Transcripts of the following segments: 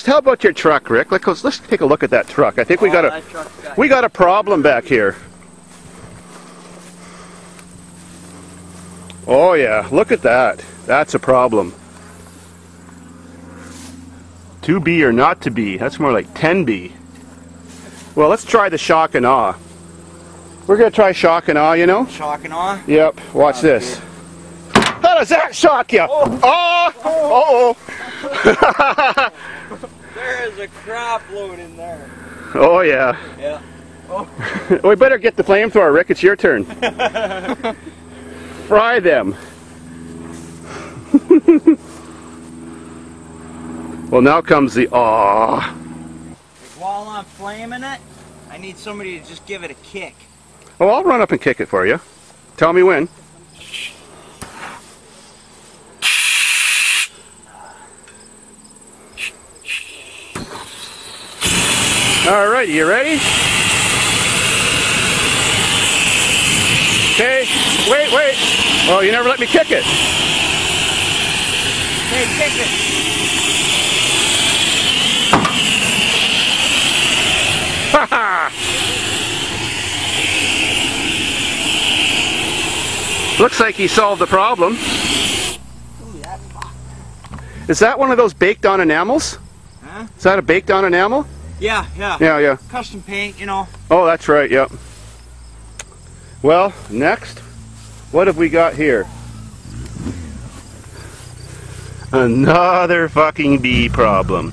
How about your truck, Rick? Let's take a look at that truck. I think we got a problem back here. Oh yeah, look at that. That's a problem. 2B or not to be. That's more like 10B. Well, let's try the shock and awe. We're gonna try shock and awe, you know? Shock and awe? Yep. Watch this. Good. How does that shock you? Oh! Uh-oh! There is a crap load in there. Oh yeah. Yeah. Oh. We better get the flamethrower, Rick. It's your turn. Fry them. Well, now comes the awe. While I'm flaming it, I need somebody to just give it a kick. Oh, I'll run up and kick it for you. Tell me when. All right, you ready? Okay, wait. Oh, you never let me kick it. Hey, kick it. Ha ha! Looks like he solved the problem. Ooh, that's hot. Is that one of those baked on enamels? Huh? Is that a baked on enamel? Yeah. Yeah. Custom paint, you know. Oh, that's right, yep. Well, next, what have we got here? Another fucking bee problem.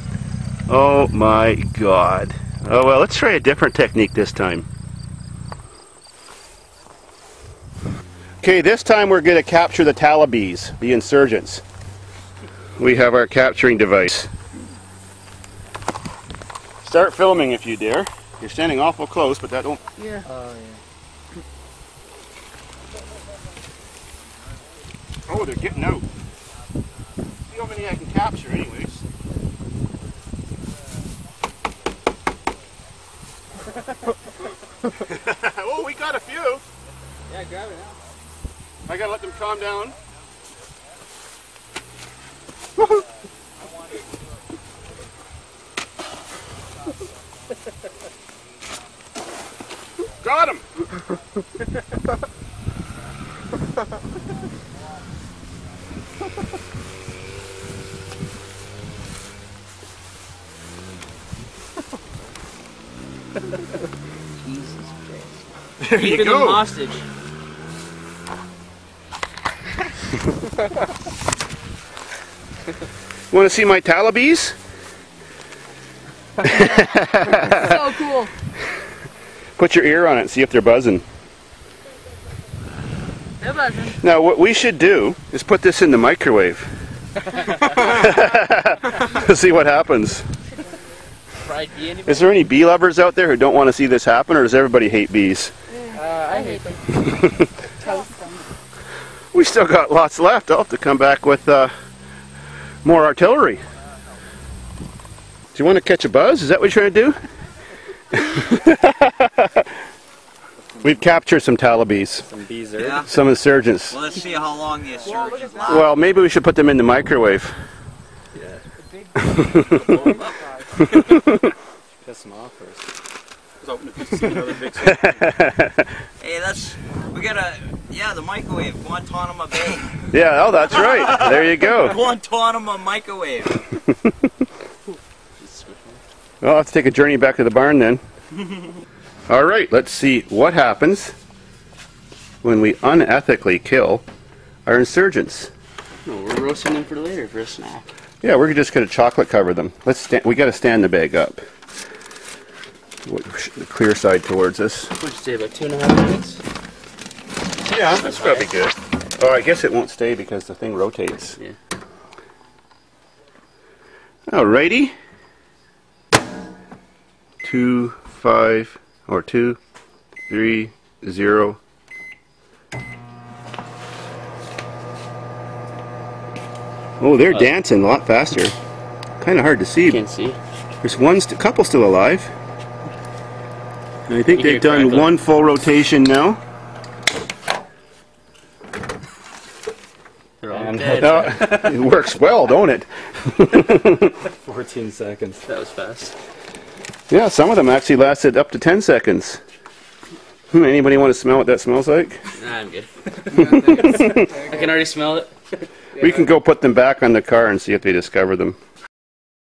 Oh my god. Oh well, let's try a different technique this time. Okay, this time we're going to capture the talibes, the insurgents. We have our capturing device. Start filming if you dare. You're standing awful close, but that don't... Yeah. Oh, they're getting out. See how many I can capture anyways. Oh, we got a few. Yeah, grab it now. I gotta let them calm down. Got him! Jesus Christ. There you Keeping go. them hostage. Want to see my talibes? So cool. Put your ear on it and see if they're buzzing. They're buzzing. Now what we should do is put this in the microwave. See what happens. Fried bee anybody? Is there any bee lovers out there who don't want to see this happen, or does everybody hate bees? I hate them. Toast them. We still got lots left. I'll have to come back with more artillery. Do you want to catch a buzz? Is that what you're trying to do? We've captured some talibes. Some bees, yeah. Some insurgents. Well, let's see how long the insurgents last. Well, maybe we should put them in the microwave. Yeah. Piss them off first. Hey, we gotta, the microwave, Guantanamo Bay. Yeah, oh, that's right. There you go. Guantanamo microwave. Well, I'll have to take a journey back to the barn then. All right, let's see what happens when we unethically kill our insurgents. No, we're roasting them for later for a snack. Yeah, we're just going to chocolate cover them. We got to stand the bag up. The clear side towards us. What'd you say, about 2.5 minutes? Yeah, that's probably good. Oh, I guess it won't stay because the thing rotates. Yeah. Alrighty. 2, 5, or 2, 3, 0. Oh, they're dancing a lot faster. Kind of hard to see. Can't see. There's couple still alive. And I think You hear they've done crackling. one full rotation now. They're all And dead. It works well, don't it? 14 seconds. That was fast. Yeah, some of them actually lasted up to 10 seconds. Anybody want to smell what that smells like? Nah, I'm good. I can already smell it. We can go put them back on the car and see if they discover them.